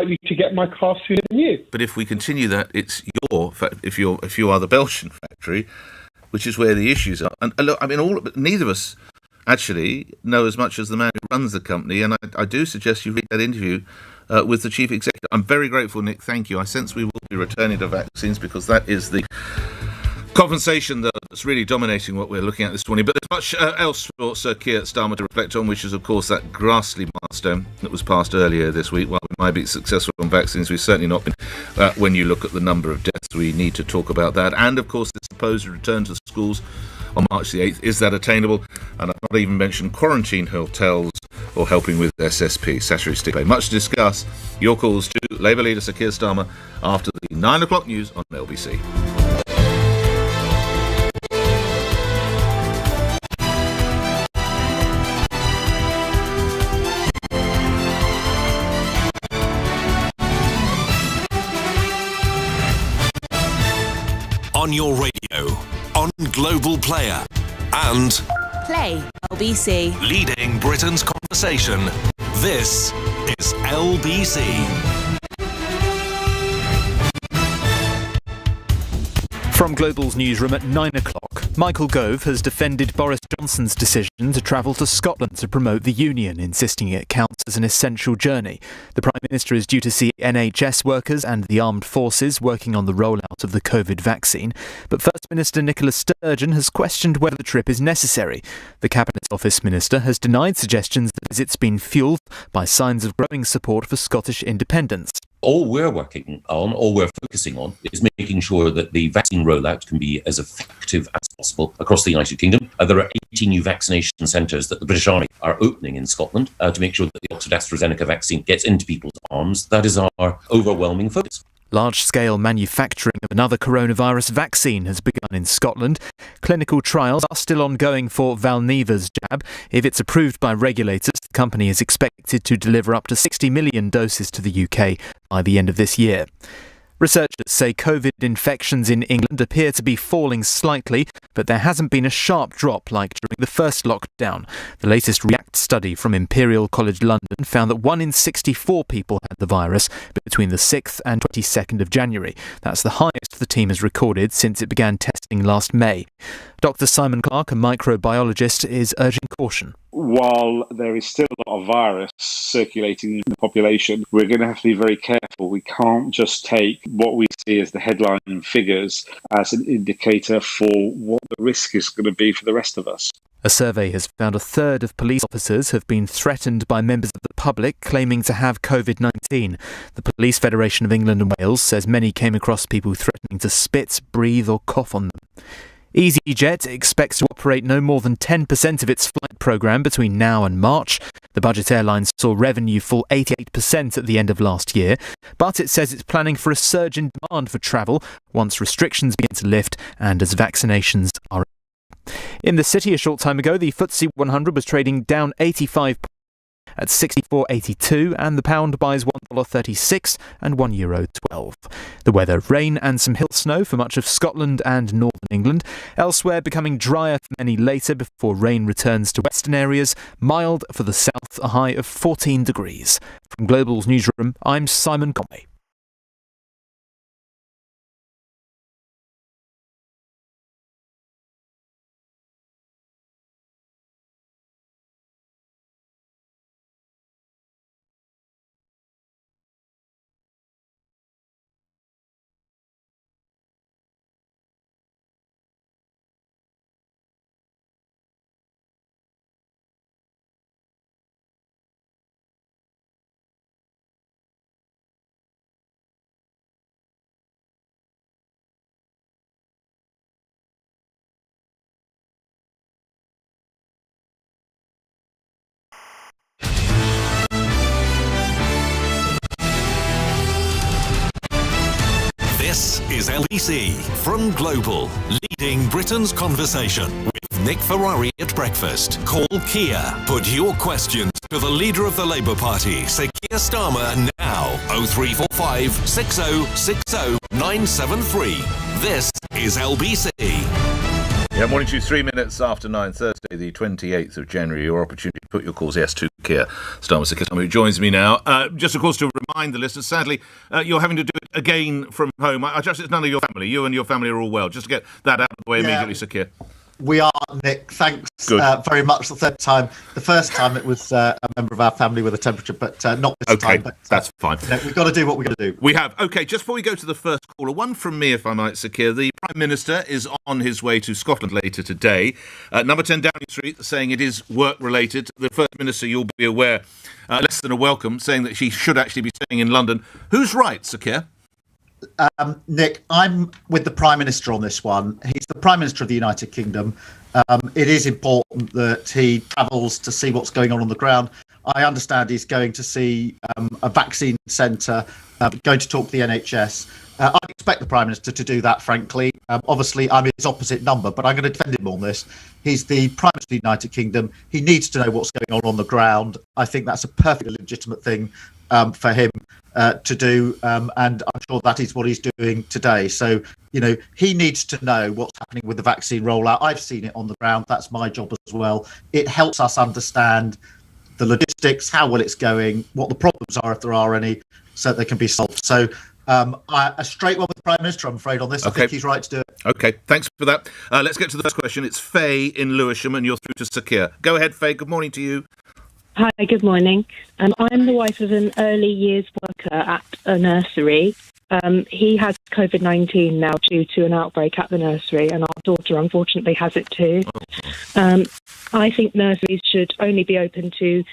likely to get my car sooner than you. But if we continue that, it's if you are the Belgian factory, which is where the issues are. And look, I mean, neither of us actually know as much as the man who runs the company, and I do suggest you read that interview with the chief executive. I'm very grateful, Nick. Thank you. I sense we will be returning to vaccines because that is the conversation that's really dominating what we're looking at this morning. But there's much else for Sir Keir Starmer to reflect on, which is, of course, that ghastly milestone that was passed earlier this week. While we might be successful on vaccines, we've certainly not been. When you look at the number of deaths, we need to talk about that. And, of course, the supposed return to schools on March the 8th. Is that attainable? And I've not even mentioned quarantine hotels or helping with SSP, statutory sick pay. Much to discuss. Your calls to Labour leader Sir Keir Starmer after the 9 o'clock news on LBC. On your radio, on Global Player, and Play LBC. Leading Britain's conversation. This is LBC. From Global's newsroom at 9 o'clock, Michael Gove has defended Boris Johnson's decision to travel to Scotland to promote the union, insisting it counts as an essential journey. The Prime Minister is due to see NHS workers and the armed forces working on the rollout of the COVID vaccine. But First Minister Nicola Sturgeon has questioned whether the trip is necessary. The Cabinet Office Minister has denied suggestions that the visit's been fuelled by signs of growing support for Scottish independence. All we're working on, all we're focusing on, is making sure that the vaccine rollout can be as effective as possible across the United Kingdom. There are 80 new vaccination centres that the British Army are opening in Scotland to make sure that the Oxford-AstraZeneca vaccine gets into people's arms. That is our overwhelming focus. Large-scale manufacturing of another coronavirus vaccine has begun in Scotland. Clinical trials are still ongoing for Valneva's jab. If it's approved by regulators, the company is expected to deliver up to 60 million doses to the UK by the end of this year. Researchers say COVID infections in England appear to be falling slightly, but there hasn't been a sharp drop like during the first lockdown. The latest REACT study from Imperial College London found that 1 in 64 people had the virus between the 6th and 22nd of January. That's the highest the team has recorded since it began testing last May. Dr. Simon Clark, a microbiologist, is urging caution. While there is still a lot of virus circulating in the population, we're going to have to be very careful. We can't just take what we see as the headline figures as an indicator for what the risk is going to be for the rest of us. A survey has found a third of police officers have been threatened by members of the public claiming to have COVID-19. The Police Federation of England and Wales says many came across people threatening to spit, breathe or cough on them. EasyJet expects to operate no more than 10% of its flight programme between now and March. The budget airline saw revenue fall 88% at the end of last year, but it says it's planning for a surge in demand for travel once restrictions begin to lift and as vaccinations are. In the city a short time ago, the FTSE 100 was trading down 85 at 64.82 and the pound buys $1.36 and €1.12. The weather, rain and some hill snow for much of Scotland and northern England. Elsewhere becoming drier for many later before rain returns to western areas. Mild for the south, a high of 14 degrees. From Global's newsroom, I'm Simon Conway. This is LBC from Global, leading Britain's conversation with Nick Ferrari at breakfast. Call Keir. Put your questions to the leader of the Labour Party, Sir Keir Starmer, now. 0345 6060 973. This is LBC. Yeah, morning to you, 3 minutes after 9, Thursday, the 28th of January. Your opportunity to put your calls, yes, to Keir Starmer, Sir Keir Starmer, who joins me now. Just, of course, to remind the listeners, sadly, you're having to do it again from home. I trust it's none of your family. You and your family are all well. Just to get that out of the way immediately, Sir Keir. We are, Nick. Thanks very much. The third time. The first time it was a member of our family with a temperature, but not this time. But, that's fine. We've got to do what we've got to do. We have. OK, just before we go to the first caller, one from me, if I might, Sir Keir. The Prime Minister is on his way to Scotland later today. Number 10 Downing Street, saying it is work-related. The First Minister, you'll be aware, less than a welcome, saying that she should actually be staying in London. Who's right, Sir Keir? Nick, I'm with the Prime Minister on this one. He's the Prime Minister of the United Kingdom. It is important that he travels to see what's going on the ground. I understand he's going to see a vaccine centre, going to talk to the NHS. I'd expect the Prime Minister to do that, frankly. Obviously, I'm his opposite number, but I'm going to defend him on this. He's the Prime Minister of the United Kingdom. He needs to know what's going on the ground. I think that's a perfectly legitimate thing for him to do, and I'm sure that is what he's doing today. So, he needs to know what's happening with the vaccine rollout. I've seen it on the ground. That's my job as well. It helps us understand the logistics, how well it's going, what the problems are, if there are any, so they can be solved. So a straight one with the Prime Minister, I'm afraid, on this. Okay. I think he's right to do it. OK, thanks for that. Let's get to the first question. It's Faye in Lewisham, and you're through to Sir Keir. Go ahead, Faye. Good morning to you. Hi, good morning. I'm the wife of an early years worker at a nursery. He has COVID-19 now due to an outbreak at the nursery, and our daughter unfortunately has it too. I think nurseries should only be open to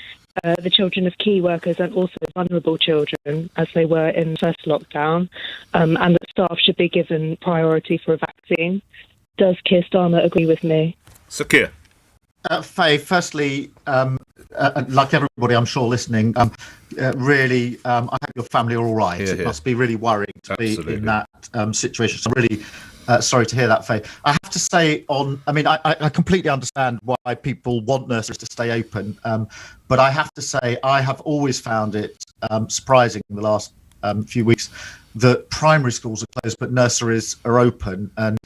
the children of key workers and also vulnerable children, as they were in the first lockdown, and that staff should be given priority for a vaccine. Does Keir Starmer agree with me? Sir Keir. Faye, firstly, like everybody I'm sure listening, really, I hope your family are all right. It must be really worrying to be in that situation. So I'm really sorry to hear that, Faye. I have to say I completely understand why people want nurseries to stay open, but I have to say I have always found it surprising in the last few weeks that primary schools are closed but nurseries are open. And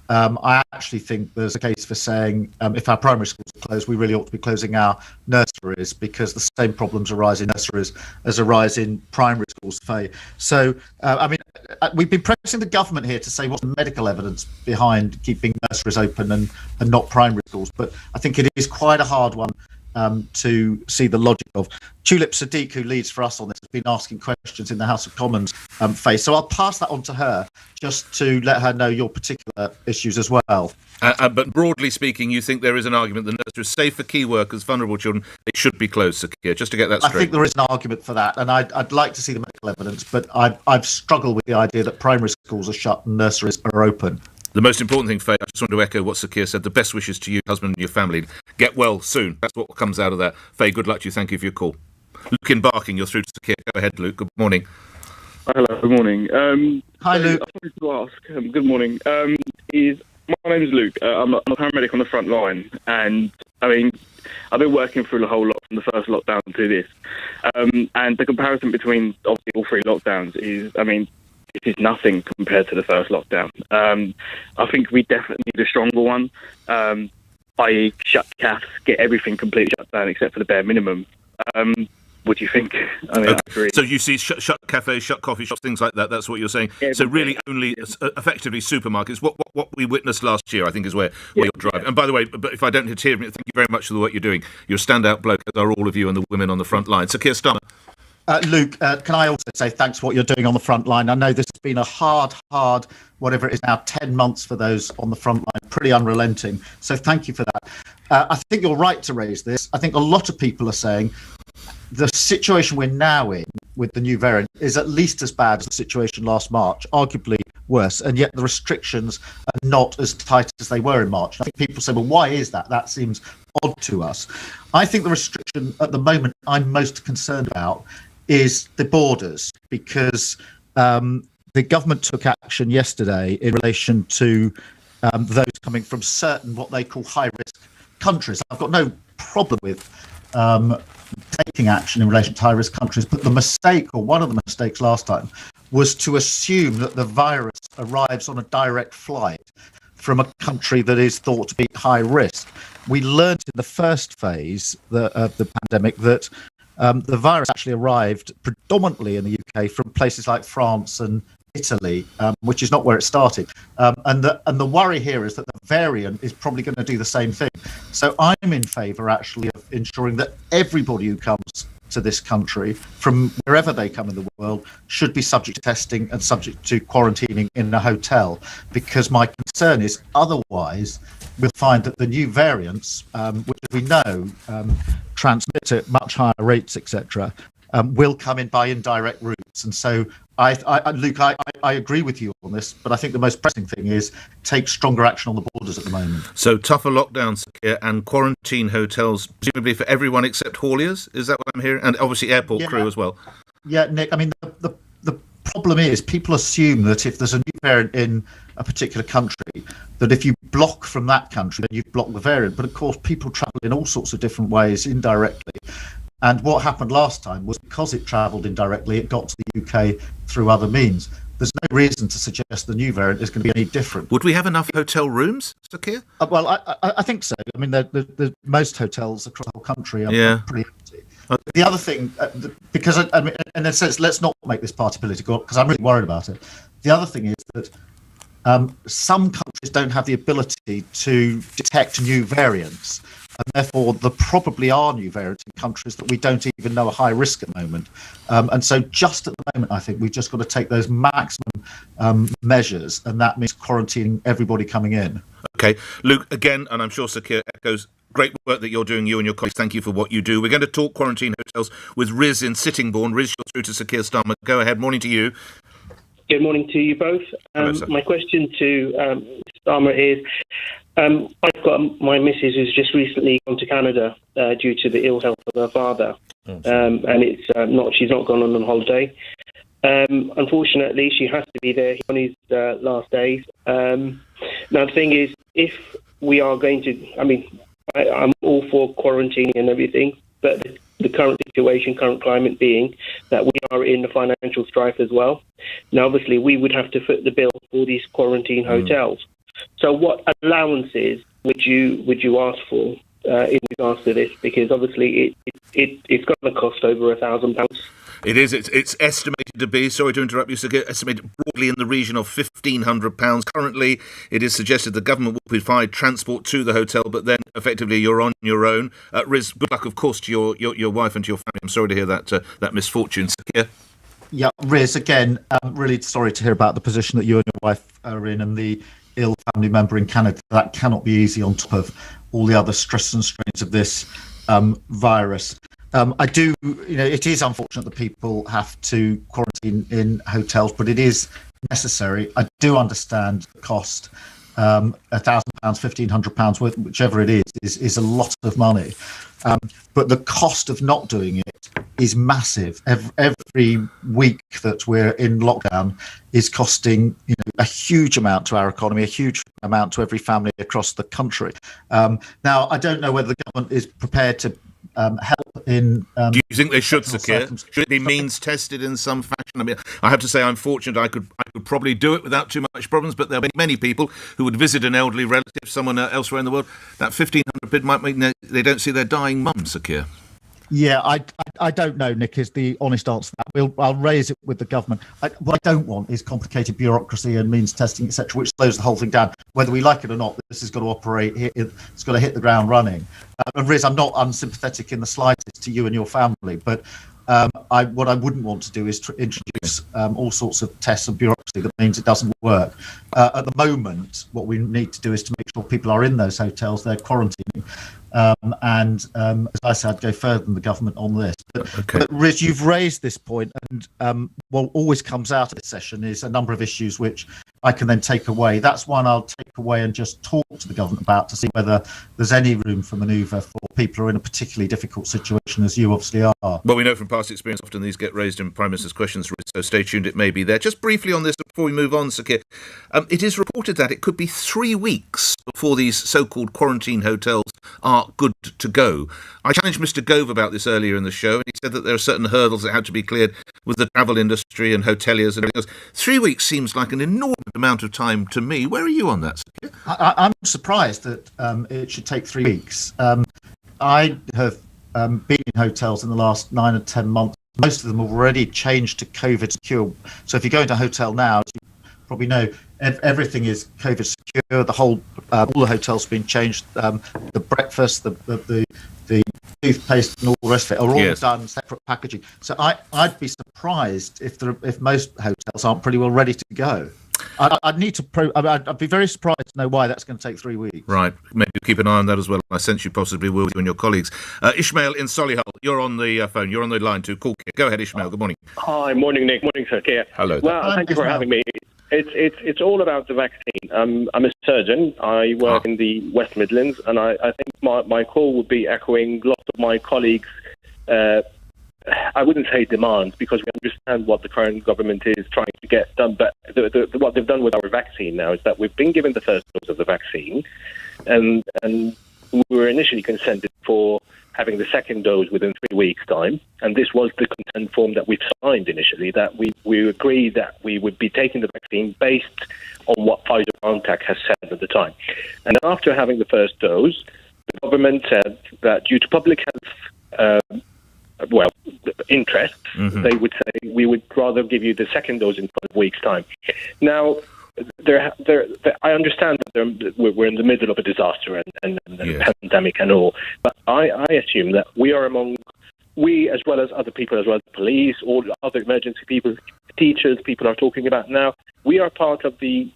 I actually think there's a case for saying if our primary schools are closed, we really ought to be closing our nurseries, because the same problems arise in nurseries as arise in primary schools, Faye. So, we've been pressing the government here to say what's the medical evidence behind keeping nurseries open and not primary schools. But I think it is quite a hard one to see the logic of. Tulip Sadiq, who leads for us on this, has been asking questions in the House of Commons, Faye. So I'll pass that on to her, just to let her know your particular issues as well. But broadly speaking, you think there is an argument that nurseries safe for key workers, vulnerable children, they should be closed, Sir Keir, just to get that straight. I think there is an argument for that, and I'd like to see the medical evidence, but I've struggled with the idea that primary schools are shut and nurseries are open. The most important thing, Faye, I just want to echo what Sir Keir said. The best wishes to you, husband, and your family. Get well soon. That's what comes out of that. Faye, good luck to you. Thank you for your call. Luke in Barking, you're through to Sir Keir. Go ahead, Luke. Good morning. Hello, good morning. Hi, Luke. I wanted to ask, good morning. My name is Luke. I'm a paramedic on the front line, and I've been working through the whole lot from the first lockdown to this. And the comparison between obviously all three lockdowns is, this is nothing compared to the first lockdown. I think we definitely need a stronger one, i.e. shut cafes, get everything completely shut down except for the bare minimum. What do you think? I agree. So you see shut cafes, shut coffee shops, things like that. That's what you're saying. So really only effectively supermarkets. What we witnessed last year, I think, is where you're driving. And by the way, but if I don't hear from you, thank you very much for the work you're doing. You're a standout bloke, as are all of you and the women on the front line. So Keir Starmer. Luke, can I also say thanks for what you're doing on the front line? I know this has been a hard, whatever it is now, 10 months for those on the front line, pretty unrelenting. So thank you for that. I think you're right to raise this. I think a lot of people are saying the situation we're now in with the new variant is at least as bad as the situation last March, arguably worse, and yet the restrictions are not as tight as they were in March. I think people say, well, why is that? That seems odd to us. I think the restriction at the moment I'm most concerned about is the borders, because the government took action yesterday in relation to those coming from certain what they call high-risk countries. I've got no problem with taking action in relation to high-risk countries, but the mistake, or one of the mistakes last time, was to assume that the virus arrives on a direct flight from a country that is thought to be high risk. We learned in the first phase of the pandemic that the virus actually arrived predominantly in the UK from places like France and Italy, which is not where it started. And the worry here is that the variant is probably going to do the same thing. So I'm in favour, actually, of ensuring that everybody who comes to this country from wherever they come in the world should be subject to testing and subject to quarantining in a hotel, because my concern is otherwise we'll find that the new variants, which we know transmit at much higher rates, etc., will come in by indirect routes. And so, Luke, I agree with you on this, but I think the most pressing thing is take stronger action on the borders at the moment. So tougher lockdowns here and quarantine hotels, presumably for everyone except hauliers. Is that what I'm hearing? And obviously airport crew as well. Yeah, Nick. I mean, the problem is people assume that if there's a new variant in a particular country, that if you block from that country, then you've blocked the variant. But of course, people travel in all sorts of different ways indirectly. And what happened last time was because it travelled indirectly, it got to the UK through other means. There's no reason to suggest the new variant is going to be any different. Would we have enough hotel rooms, Sir Keir? Well, I think so. I mean, the most hotels across the whole country are pretty empty. The other thing, because I mean, in a sense, let's not make this party political, because I'm really worried about it. The other thing is that some countries don't have the ability to detect new variants. And therefore, there probably are new variants in countries that we don't even know are high risk at the moment. And so just at the moment, I think we've just got to take those maximum measures, and that means quarantining everybody coming in. OK. Luke, again, and I'm sure Sir Keir echoes, great work that you're doing, you and your colleagues. Thank you for what you do. We're going to talk quarantine hotels with Riz in Sittingbourne. Riz, you're through to Sir Keir Starmer. Go ahead. Morning to you. Good morning to you both. My question to Starmer is, I've got my missus who's just recently gone to Canada due to the ill health of her father, and she's not gone on holiday. Unfortunately, she has to be there on his last days. Now, the thing is, if we are going to, I mean, I'm all for quarantining and everything, but the current situation, current climate being that we are in the financial strife as well. Now, obviously, we would have to foot the bill for these quarantine hotels. So what allowances would you ask for in regards to this? Because obviously it's going to cost over £1,000. It is. It's estimated to be, sorry to interrupt you, Sir Keir, estimated broadly in the region of £1,500. Currently, it is suggested the government will provide transport to the hotel, but then effectively you're on your own. Riz, good luck, of course, to your wife and to your family. I'm sorry to hear that misfortune, Sir Keir. Yeah, Riz, again, I'm really sorry to hear about the position that you and your wife are in and the ill family member in Canada. That cannot be easy on top of all the other stress and strains of this virus. It is unfortunate that people have to quarantine in hotels, but it is necessary. I do understand the cost. £1,000, £1,500, whichever it is a lot of money. But the cost of not doing it is massive. Every week that we're in lockdown is costing a huge amount to our economy, a huge amount to every family across the country. Now, I don't know whether the government is prepared to help in. Do you think they should, Sir Keir? Should it be means tested in some fashion? I mean, I have to say I'm fortunate. I could probably do it without too much problems. But there are many people who would visit an elderly relative, someone elsewhere in the world. That £1,500 might mean they don't see their dying mum, Sir Keir. Yeah, I don't know, Nick, is the honest answer to that. I'll raise it with the government. What I don't want is complicated bureaucracy and means testing, etc., which slows the whole thing down. Whether we like it or not, this has got to operate. It's got to hit the ground running. And Riz, I'm not unsympathetic in the slightest to you and your family, but what I wouldn't want to do is to introduce all sorts of tests and bureaucracy that means it doesn't work. At the moment, what we need to do is to make sure people are in those hotels, they're quarantining. As I said, I'd go further than the government on this. But Riz, you've raised this point, and what always comes out of this session is a number of issues which I can then take away. That's one I'll take away and just talk to the government about to see whether there's any room for manoeuvre for people who are in a particularly difficult situation, as you obviously are. Well, we know from past experience often these get raised in Prime Minister's questions, so stay tuned, it may be there. Just briefly on this before we move on, Sir Keir, it is reported that it could be 3 weeks before these so-called quarantine hotels are good to go. I challenged Mr. Gove about this earlier in the show, and he said that there are certain hurdles that have to be cleared with the travel industry and hoteliers and everything else. 3 weeks seems like an enormous amount of time to me. Where are you on that, Sir Keir? I'm surprised that it should take 3 weeks. I have been in hotels in the last 9 or 10 months. Most of them have already changed to COVID secure. So if you go into a hotel now, as you probably know, everything is COVID secure. The whole, all the hotels have been changed. The breakfast, the toothpaste, and all the rest of it are all done separate packaging. So I'd be surprised if most hotels aren't pretty well ready to go. I'd need to. I'd be very surprised to know why that's going to take 3 weeks. Right, maybe keep an eye on that as well. I sense you possibly will, you and your colleagues. Ishmael in Solihull, you're on the phone. You're on the line too. Call Keir. Go ahead, Ishmael. Good morning. Hi, morning, Nick. Morning, Sir Keir. Hello. Well, thank you for having me. It's all about the vaccine. I'm a surgeon. I work in the West Midlands, and I think my call would be echoing lots of my colleagues. I wouldn't say demands, because we understand what the current government is trying to get done, but what they've done with our vaccine now is that we've been given the first dose of the vaccine, and we were initially consented for having the second dose within 3 weeks' time, and this was the consent form that we signed initially, that we agreed that we would be taking the vaccine based on what Pfizer-BioNTech has said at the time. And after having the first dose, the government said that due to public health interest, they would say we would rather give you the second dose in 12 weeks' time. Now, I understand that we're in the middle of a disaster and a pandemic and all, but I assume that we as well as other people, as well as police, all other emergency people, teachers, people are talking about now, we are part of the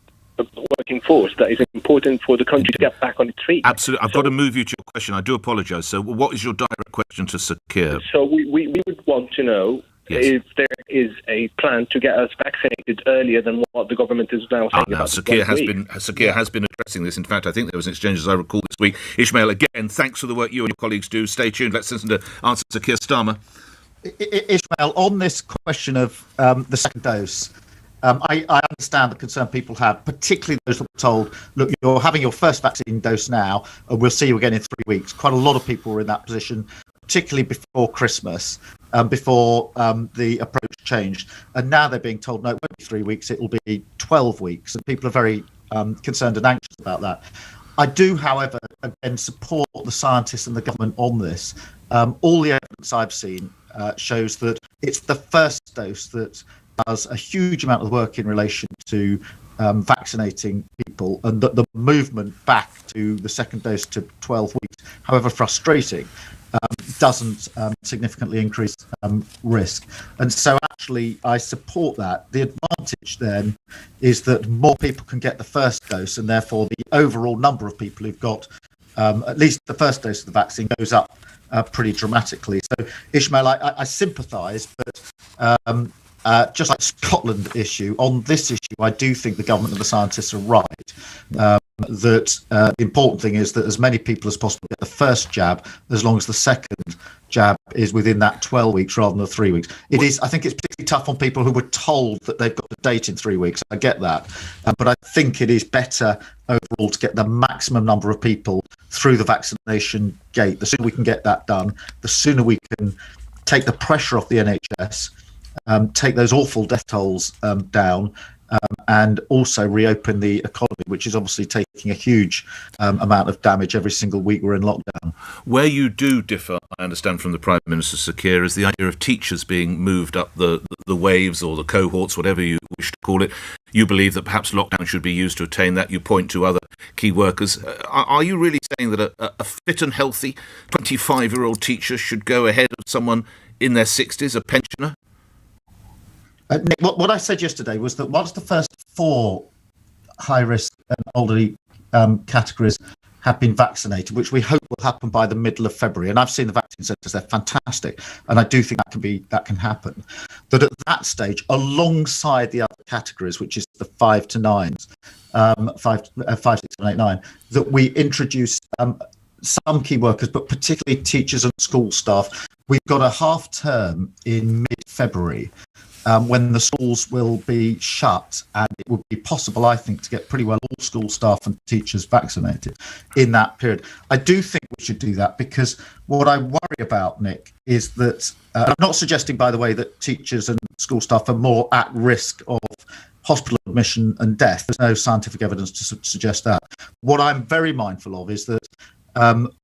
working force that is important for the country to get back on its feet. Absolutely. I've got to move you to your question. I do apologise. So what is your direct question to Sir Keir? So we would want to know if there is a plan to get us vaccinated earlier than what the government is now saying about Sir Keir has been addressing this. In fact, I think there was an exchange, as I recall, this week. Ishmael, again, thanks for the work you and your colleagues do. Stay tuned. Let's listen to answer Sir Keir Starmer. Ishmael, on this question of the second dose, I understand the concern people have, particularly those that were told, look, you're having your first vaccine dose now, and we'll see you again in 3 weeks. Quite a lot of people were in that position, particularly before Christmas, before the approach changed. And now they're being told, no, it won't be 3 weeks, it will be 12 weeks. And people are very concerned and anxious about that. I do, however, again, support the scientists and the government on this. All the evidence I've seen shows that it's the first dose that does a huge amount of work in relation to vaccinating people, and that the movement back to the second dose to 12 weeks, however frustrating, doesn't significantly increase risk. And so actually I support that. The advantage then is that more people can get the first dose, and therefore the overall number of people who've got at least the first dose of the vaccine goes up pretty dramatically. So Ishmael, I sympathise, but just like Scotland issue, on this issue, I do think the government and the scientists are right. That the important thing is that as many people as possible get the first jab, as long as the second jab is within that 12 weeks rather than the 3 weeks. I think it's particularly tough on people who were told that they've got the date in 3 weeks. I get that. But I think it is better overall to get the maximum number of people through the vaccination gate. The sooner we can get that done, the sooner we can take the pressure off the NHS, take those awful death tolls down, and also reopen the economy, which is obviously taking a huge amount of damage every single week we're in lockdown. Where you do differ, I understand, from the Prime Minister, Sir Keir, is the idea of teachers being moved up the waves or the cohorts, whatever you wish to call it. You believe that perhaps lockdown should be used to attain that. You point to other key workers. Are you really saying that a fit and healthy 25-year-old teacher should go ahead of someone in their 60s, a pensioner? Nick, what I said yesterday was that once the first 4 high-risk and elderly categories have been vaccinated, which we hope will happen by the middle of February, and I've seen the vaccine centres, they're fantastic, and I do think that can happen, that at that stage, alongside the other categories, which is the 5 to 9s, 5, 6, 7, 8, 9, that we introduce some key workers, but particularly teachers and school staff. We've got a half term in mid-February. when the schools will be shut, and it would be possible, I think, to get pretty well all school staff and teachers vaccinated in that period. I do think we should do that, because what I worry about, Nick, is that I'm not suggesting, by the way, that teachers and school staff are more at risk of hospital admission and death. There's no scientific evidence to suggest that. What I'm very mindful of is that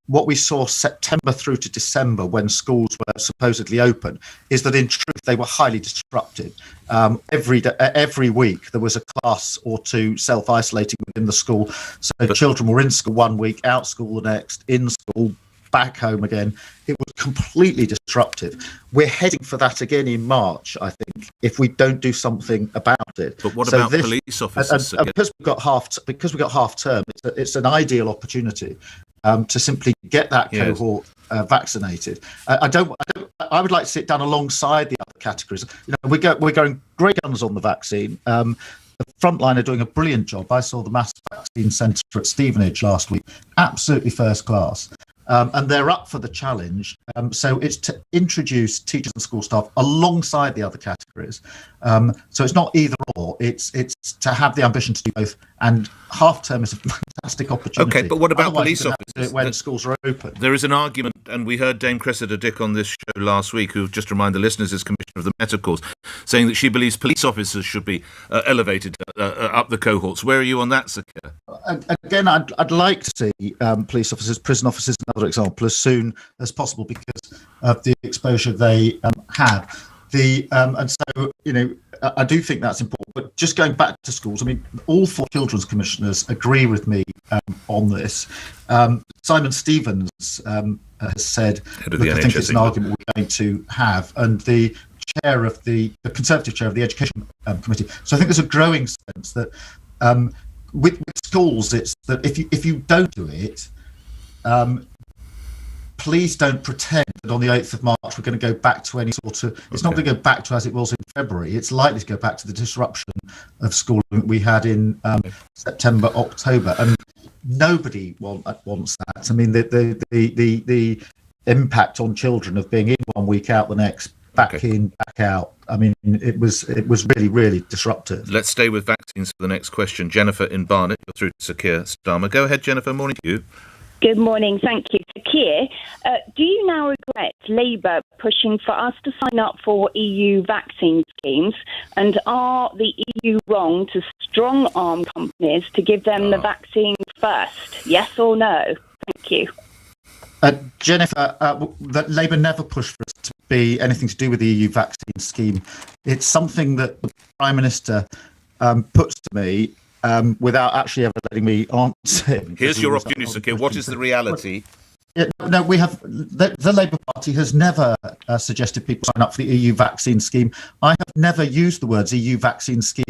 what we saw September through to December, when schools were supposedly open, is that in truth they were highly disrupted. Every week there was a class or two self-isolating within the school. So children were in school one week, out school the next, in school, back home again. It was completely disruptive. We're heading for that again in March, I think, if we don't do something about it. But what about police officers? Because we've got half term, it's an ideal opportunity to simply get that cohort vaccinated. I would like to sit down alongside the other categories. We're going great guns on the vaccine. The Frontline are doing a brilliant job. I saw the mass vaccine centre at Stevenage last week, absolutely first class. And they're up for the challenge. So it's to introduce teachers and school staff alongside the other categories. So it's not either or. It's to have the ambition to do both. And half term is a fantastic opportunity. Okay, but what about Otherwise, police officers? When schools are open. There is an argument, and we heard Dame Cressida Dick on this show last week, who, just to remind the listeners, is Commissioner of the Met Calls, saying that she believes police officers should be elevated up the cohorts. Where are you on that, Sir Keir? Again, I'd like to see police officers, prison officers, another example, as soon as possible, because of the exposure they had. And so, I do think that's important. But just going back to schools, I mean, all four children's commissioners agree with me on this. Simon Stevens has said, look, I think it's an argument we're going to have, and the chair of the Conservative chair of the Education Committee. So I think there's a growing sense that with schools, it's that if you don't do it, please don't pretend that on the 8th of March we're going to go back to any sort of... It's not going to go back to as it was in February. It's likely to go back to the disruption of schooling that we had in September, October. And nobody wants that. I mean, the impact on children of being in 1 week, out the next, back in, back out. I mean, it was really, really disruptive. Let's stay with vaccines for the next question. Jennifer in Barnet, you're through to Sir Keir Starmer. Go ahead, Jennifer. Morning to you. Good morning. Thank you. Sir Keir, do you now regret Labour pushing for us to sign up for EU vaccine schemes? And are the EU wrong to strong-arm companies to give them the vaccine first? Yes or no? Thank you. Jennifer, that Labour never pushed for us to be anything to do with the EU vaccine scheme. It's something that the Prime Minister puts to me without actually ever letting me answer him. Here's your opportunity, Sir Keir. What is the reality? No, we have the Labour Party has never suggested people sign up for the EU vaccine scheme. I have never used the words EU vaccine scheme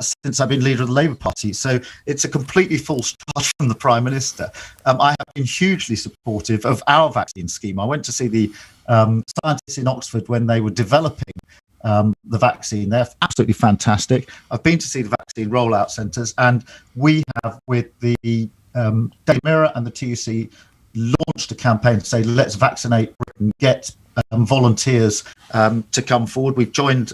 since I've been leader of the Labour Party. So it's a completely false charge from the Prime Minister. I have been hugely supportive of our vaccine scheme. I went to see the scientists in Oxford when they were developing the vaccine. They're absolutely fantastic. I've been to see the vaccine rollout centres, and we have, with the Daily Mirror and the TUC, launched a campaign to say, let's vaccinate Britain, get volunteers to come forward. We've joined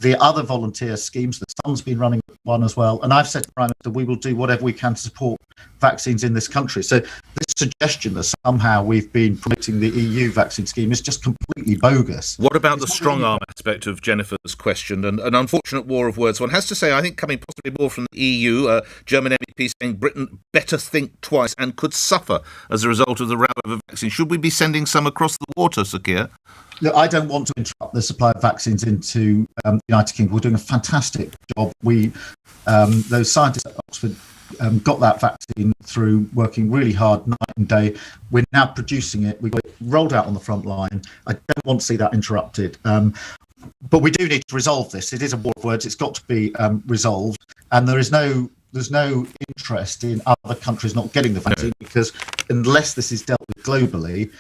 the other volunteer schemes. The Sun's been running one as well. And I've said to the Prime Minister, we will do whatever we can to support vaccines in this country. So this suggestion that somehow we've been promoting the EU vaccine scheme is just completely bogus. What about the strong arm aspect of Jennifer's question? And an unfortunate war of words. One has to say, I think, coming possibly more from the EU, German MEP saying Britain better think twice and could suffer as a result of the row of vaccine. Should we be sending some across the water, Sir Keir? Look, I don't want to interrupt the supply of vaccines into the United Kingdom. We're doing a fantastic job. Those scientists at Oxford got that vaccine through working really hard night and day. We're now producing it. We've got it rolled out on the front line. I don't want to see that interrupted. But we do need to resolve this. It is a war of words. It's got to be resolved. And there's no interest in other countries not getting the vaccine, because unless this is dealt with globally,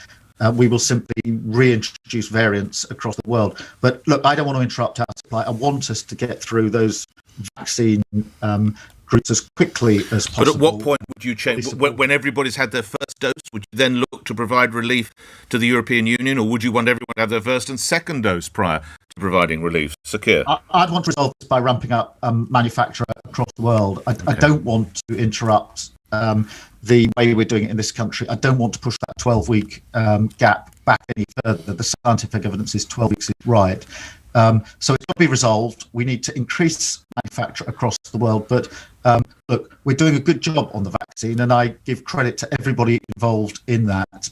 we will simply reintroduce variants across the world. But look, I don't want to interrupt our supply. I want us to get through those vaccine groups as quickly as possible. But at what point would you change? When everybody's had their first dose, would you then look to provide relief to the European Union, or would you want everyone to have their first and second dose prior to providing relief? Sir Keir? I'd want to resolve this by ramping up manufacture across the world. I don't want to interrupt the way we're doing it in this country. I don't want to push that 12-week gap back any further. The scientific evidence is 12 weeks is right. So it's got to be resolved. We need to increase manufacture across the world. But look, we're doing a good job on the vaccine, and I give credit to everybody involved in that.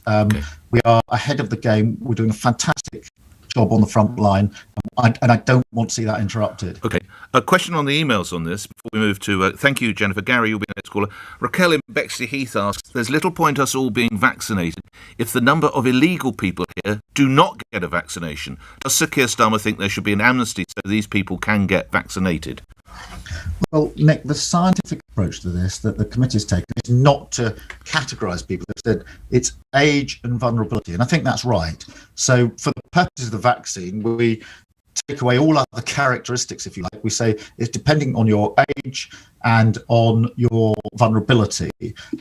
We are ahead of the game. We're doing a fantastic job on the front line, and I don't want to see that interrupted. Okay. A question on the emails on this before we move to... thank you, Jennifer. Gary, you'll be the next caller. Raquel in Bexley Heath asks, there's little point us all being vaccinated if the number of illegal people here do not get a vaccination. Does Sir Keir Starmer think there should be an amnesty so these people can get vaccinated? Well, Nick, the scientific approach to this that the committee has taken is not to categorise people. It's age and vulnerability, and I think that's right. So for the purposes of the vaccine, we take away all other characteristics, if you like. We say it's depending on your age and on your vulnerability.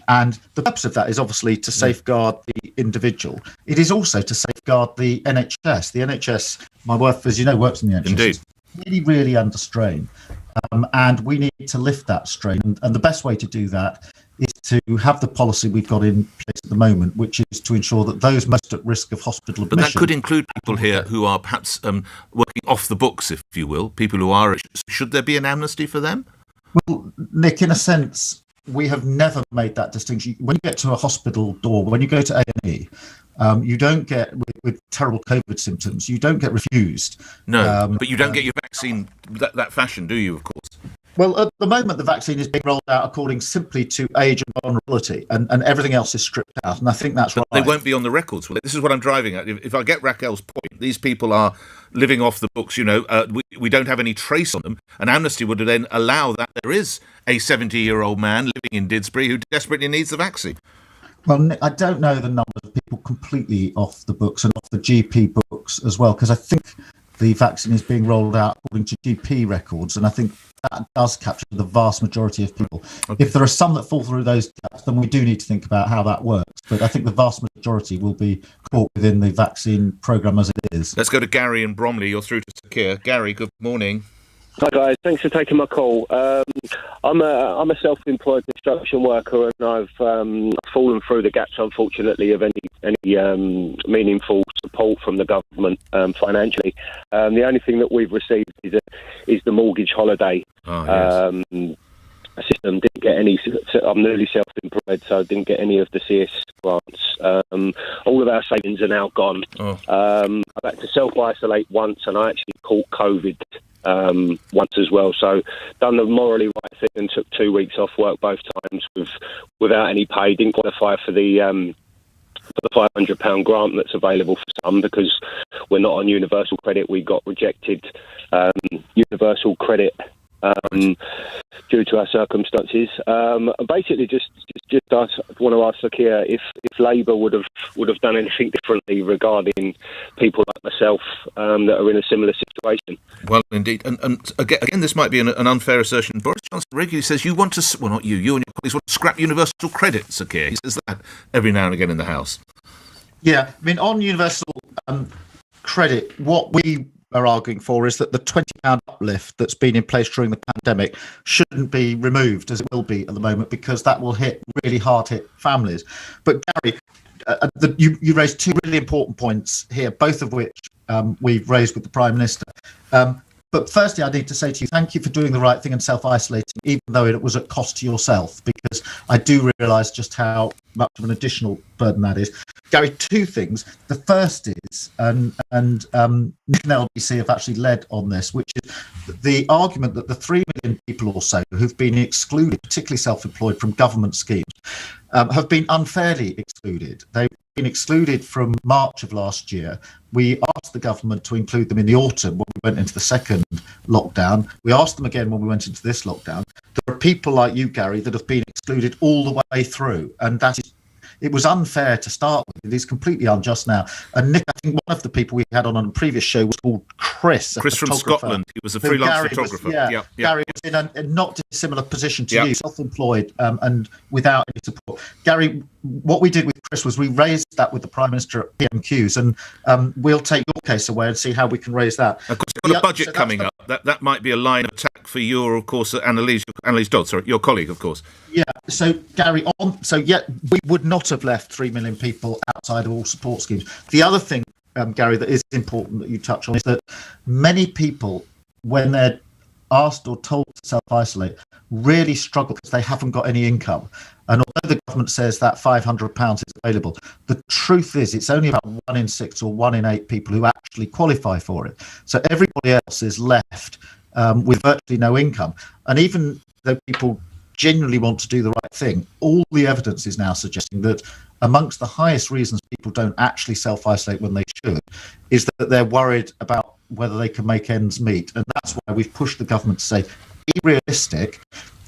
And the purpose of that is obviously to safeguard the individual. It is also to safeguard the NHS. The NHS, my wife, as you know, works in the NHS. Indeed. Is really, really under strain. And we need to lift that strain. And the best way to do that is to have the policy we've got in place at the moment, which is to ensure that those most at risk of hospital admission... But that could include people here who are perhaps working off the books, if you will, people who are... Should there be an amnesty for them? Well, Nick, in a sense, we have never made that distinction. When you get to a hospital door, when you go to A&E, you don't get, with terrible COVID symptoms, you don't get refused. No, but you don't get your vaccine that fashion, do you, of course? Well, at the moment, the vaccine is being rolled out according simply to age and vulnerability, and everything else is stripped out, and I think that's right. They won't be on the records, will they? This is what I'm driving at. If I get Raquel's point, these people are living off the books, we don't have any trace on them. An amnesty would then allow that there is a 70-year-old man living in Didsbury who desperately needs the vaccine. Well, Nick, I don't know the numbers of people completely off the books and off the GP books as well, because I think the vaccine is being rolled out according to GP records, and I think that does capture the vast majority of people. Okay. If there are some that fall through those gaps, then we do need to think about how that works. But I think the vast majority will be caught within the vaccine programme as it is. Let's go to Gary in Bromley. You're through to Sir Keir. Gary, good morning. Hi guys, thanks for taking my call. I'm a self-employed construction worker, and I've fallen through the gaps, unfortunately, of any meaningful support from the government financially. The only thing that we've received is the mortgage holiday system. Didn't get any. I'm newly self-employed, so I didn't get any of the CS grants. All of our savings are now gone. I've had to self-isolate once, and I actually caught COVID once as well, so done the morally right thing and took 2 weeks off work both times without any pay. Didn't qualify for the £500 grant that's available for some because we're not on universal credit. We got rejected universal credit due to our circumstances. Basically, just I want to ask Sir Keir if Labour would have done anything differently regarding people like myself that are in a similar situation. Well, indeed, and again, this might be an unfair assertion. Boris Johnson regularly says you want to, well, not you and your colleagues want to scrap universal credit, Sir Keir. He says that every now and again in the House. Yeah, I mean, on universal credit, what we are arguing for is that the £20 uplift that's been in place during the pandemic shouldn't be removed, as it will be at the moment, because that will hit really hard-hit families. But Gary, you raised two really important points here, both of which we've raised with the Prime Minister. But firstly, I need to say to you, thank you for doing the right thing and self-isolating, even though it was at cost to yourself, because I do realise just how much of an additional burden that is. Gary, two things. The first is, and Nick and LBC have actually led on this, which is the argument that the 3 million people or so who've been excluded, particularly self-employed, from government schemes, have been unfairly excluded. They've been excluded from March of last year. We asked the government to include them in the autumn when we went into the second lockdown. We asked them again when we went into this lockdown. There are people like you, Gary, that have been excluded all the way through, and that is it was unfair to start with. It is completely unjust now. And Nick, I think one of the people we had on a previous show was called Chris. Chris from Scotland. He was a freelance photographer. Gary was in a not dissimilar position to you, self-employed and without any support. Gary, what we did with Chris was we raised that with the Prime Minister at PMQs, and we'll take your case away and see how we can raise that. Of course, you've got a budget coming up. That might be a line of attack for your, of course, Annalise Dodd, sorry, your colleague, of course. Yeah, so Gary, we would not have left 3 million people outside of all support schemes. The other thing, Gary, that is important that you touch on is that many people, when they're asked or told to self-isolate, really struggle because they haven't got any income. And although the government says that £500 is available, the truth is it's only about 1 in 6 or 1 in 8 people who actually qualify for it. So everybody else is left with virtually no income. And even though people genuinely want to do the right thing, all the evidence is now suggesting that amongst the highest reasons people don't actually self-isolate when they should is that they're worried about whether they can make ends meet. And that's why we've pushed the government to say, be realistic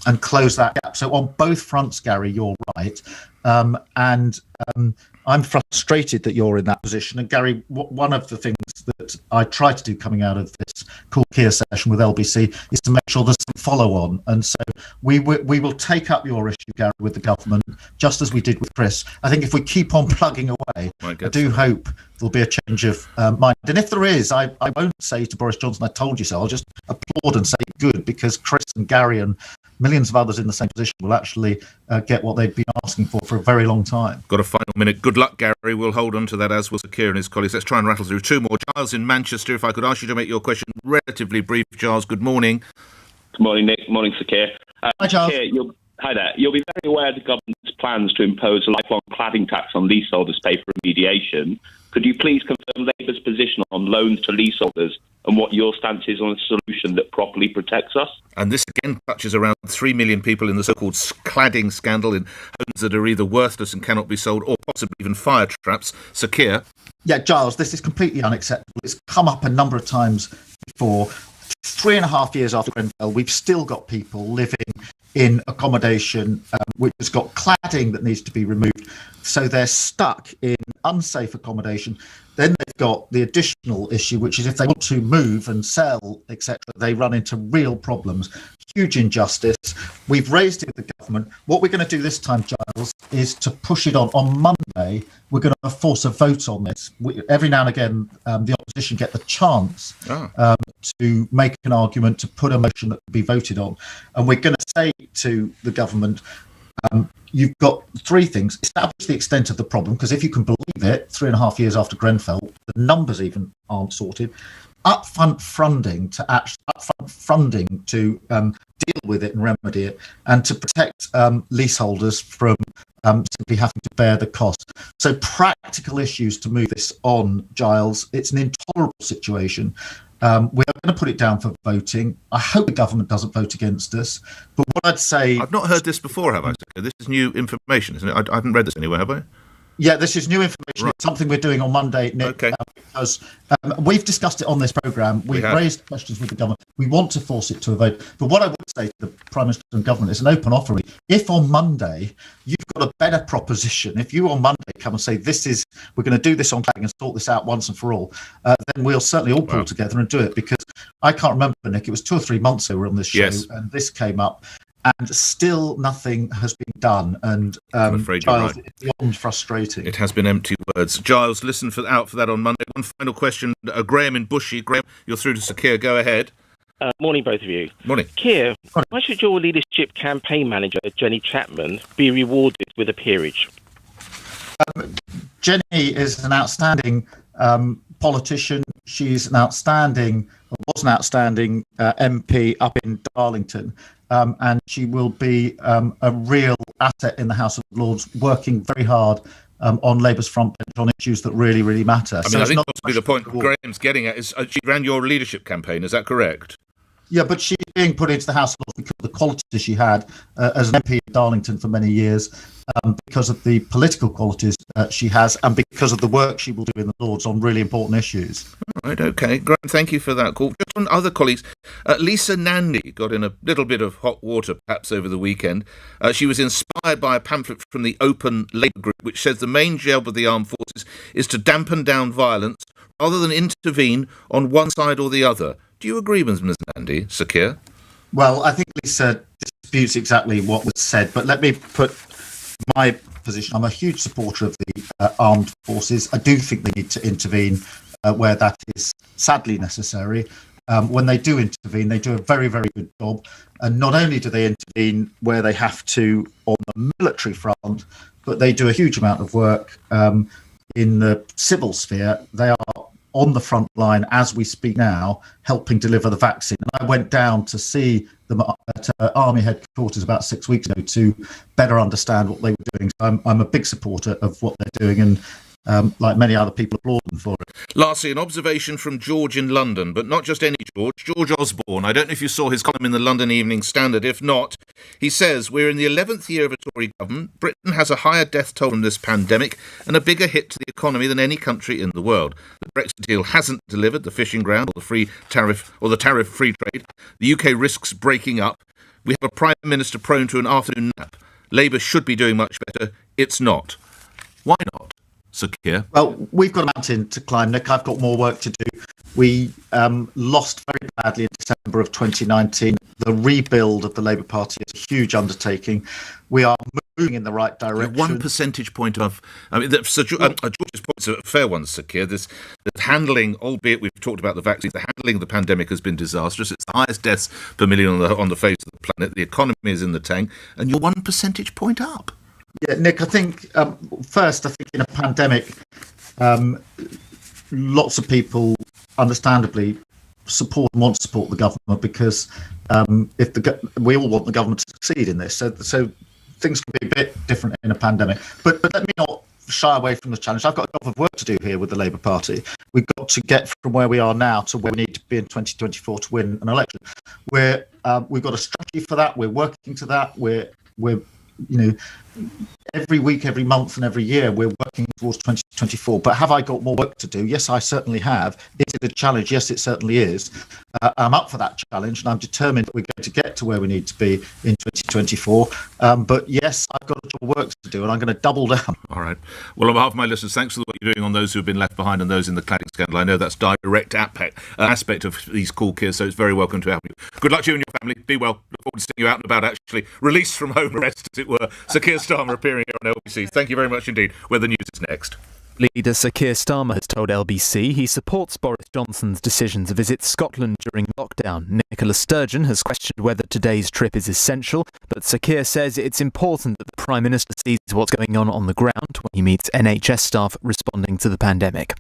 and close that gap. So on both fronts, Gary, you're right. I'm frustrated that you're in that position. And Gary, one of the things that I try to do coming out of this Call Keir session with LBC is to make sure there's some follow-on. And so we will take up your issue, Gary, with the government, just as we did with Chris. I think if we keep on plugging away, I do hope there'll be a change of mind. And if there is, I won't say to Boris Johnson, I told you so. I'll just applaud and say good, because Chris and Gary and millions of others in the same position will actually get what they've been asking for a very long time. Got a final minute. Good luck, Gary. We'll hold on to that, as will Sir Keir and his colleagues. Let's try and rattle through two more. Giles in Manchester, if I could ask you to make your question relatively brief. Giles, good morning. Good morning, Nick. Morning, Sir Keir. Hi, Giles. Keir, hi there. You'll be very aware of the government's plans to impose a lifelong cladding tax on leaseholders pay for remediation. Could you please confirm Labour's position on loans to leaseholders and what your stance is on a solution that properly protects us? And this again touches around 3 million people in the so-called cladding scandal in homes that are either worthless and cannot be sold or possibly even fire traps. Sir Keir? Yeah, Giles, this is completely unacceptable. It's come up a number of times before. 3.5 years after Grenfell, we've still got people living in accommodation which has got cladding that needs to be removed. So they're stuck in unsafe accommodation. Then they've got the additional issue, which is if they want to move and sell, etc., they run into real problems. Huge injustice. We've raised it with the government. What we're going to do this time, Giles, is to push it on. On Monday, we're going to force a vote on this. Every now and again, the opposition get the chance to make an argument, to put a motion that can be voted on. And we're going to say to the government, you've got three things. Establish the extent of the problem, because if you can believe it, 3.5 years after Grenfell, the numbers even aren't sorted. Upfront funding to deal with it and remedy it, and to protect leaseholders from simply having to bear the cost. So practical issues to move this on, Giles. It's an intolerable situation. We're going to put it down for voting. I hope the government doesn't vote against us. But what I'd say... I've not heard this before, have I? This is new information, isn't it? I haven't read this anywhere, have I? Yeah, this is new information. Right. It's something we're doing on Monday, Nick, because we've discussed it on this programme. We've raised questions with the government. We want to force it to a vote. But what I would say to the Prime Minister and government is an open offer. If on Monday you've got a better proposition, if you on Monday come and say, we're going to do this on cladding and sort this out once and for all, then we'll certainly all pull together and do it. Because I can't remember, Nick, it was 2 or 3 months ago we were on this show, and this came up. And still nothing has been done. And Giles, it's beyond frustrating. It has been empty words. Giles, listen out for that on Monday. One final question. Graham in Bushy. Graham, you're through to Sir Keir. Go ahead. Morning, both of you. Morning. Keir, why should your leadership campaign manager, Jenny Chapman, be rewarded with a peerage? Jenny is an outstanding politician. She's was an outstanding MP up in Darlington. And she will be a real asset in the House of Lords, working very hard on Labour's front bench on issues that really, really matter. I think possibly the point Graham's getting at is she ran your leadership campaign. Is that correct? Yeah, but she's being put into the House of Lords because of the qualities she had as an MP of Darlington for many years, because of the political qualities she has, and because of the work she will do in the Lords on really important issues. Right, OK. Graham, thank you for that call. Just on other colleagues, Lisa Nandy got in a little bit of hot water perhaps over the weekend. She was inspired by a pamphlet from the Open Labour Group, which says the main job of the armed forces is to dampen down violence rather than intervene on one side or the other. Do you agree with Ms Nandy, Sir Keir? Well, I think Lisa disputes exactly what was said, but let me put my position. I'm a huge supporter of the armed forces. I do think they need to intervene where that is sadly necessary. When they do intervene, they do a very, very good job. And not only do they intervene where they have to on the military front, but they do a huge amount of work in the civil sphere. They are on the front line as we speak now, helping deliver the vaccine. And I went down to see them at Army headquarters about 6 weeks ago to better understand what they were doing. So I'm a big supporter of what they're doing, and like many other people, applaud them for it. Lastly, an observation from George in London, but not just any George Osborne. I don't know if you saw his column in the London Evening Standard. If not, he says, we're in the 11th year of a Tory government. Britain has a higher death toll from this pandemic and a bigger hit to the economy than any country in the world. The Brexit deal hasn't delivered the fishing ground or the tariff-free trade. The UK risks breaking up. We have a Prime Minister prone to an afternoon nap. Labour should be doing much better. It's not. Why not? Sir Keir? Well, we've got a mountain to climb, Nick. I've got more work to do. We lost very badly in December of 2019. The rebuild of the Labour Party is a huge undertaking. We are moving in the right direction. 1 percentage point above. I mean, George's point is a fair one, Sir Keir. This handling, albeit we've talked about the vaccines, the handling of the pandemic has been disastrous. It's the highest deaths per million on the face of the planet. The economy is in the tank, and you're 1 percentage point up. Yeah, Nick, I think first, in a pandemic, lots of people understandably want to support the government because we all want the government to succeed in this. So things can be a bit different in a pandemic. But let me not shy away from the challenge. I've got a job of work to do here with the Labour Party. We've got to get from where we are now to where we need to be in 2024 to win an election. We've got a strategy for that. We're working to that. We're every week, every month and every year we're working towards 2024. But have I got more work to do? Yes, I certainly have. Is it a challenge? Yes, it certainly is. I'm up for that challenge and I'm determined that we're going to get to where we need to be in 2024. But yes, I've got a job of work to do and I'm going to double down. All right. Well, on behalf of my listeners, thanks for what you're doing on those who have been left behind and those in the cladding scandal. I know that's direct aspect of these Call Keir, so it's very welcome to have you. Good luck to you and your family. Be well. Look forward to seeing you out and about, actually released from home arrest, as it were. Sir Keir Starmer appearing here on LBC. Thank you very much indeed. Where the news is next. Leader Sir Keir Starmer has told LBC he supports Boris Johnson's decision to visit Scotland during lockdown. Nicola Sturgeon has questioned whether today's trip is essential, but Sir Keir says it's important that the Prime Minister sees what's going on the ground when he meets NHS staff responding to the pandemic.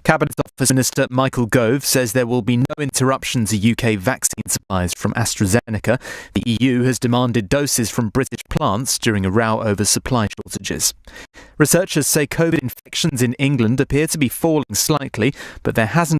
Cabinet Office Minister Michael Gove says there will be no interruption to UK vaccine supplies from AstraZeneca. The EU has demanded doses from British plants during a row over supply shortages. Researchers say COVID infections in England appear to be falling slightly, but there hasn't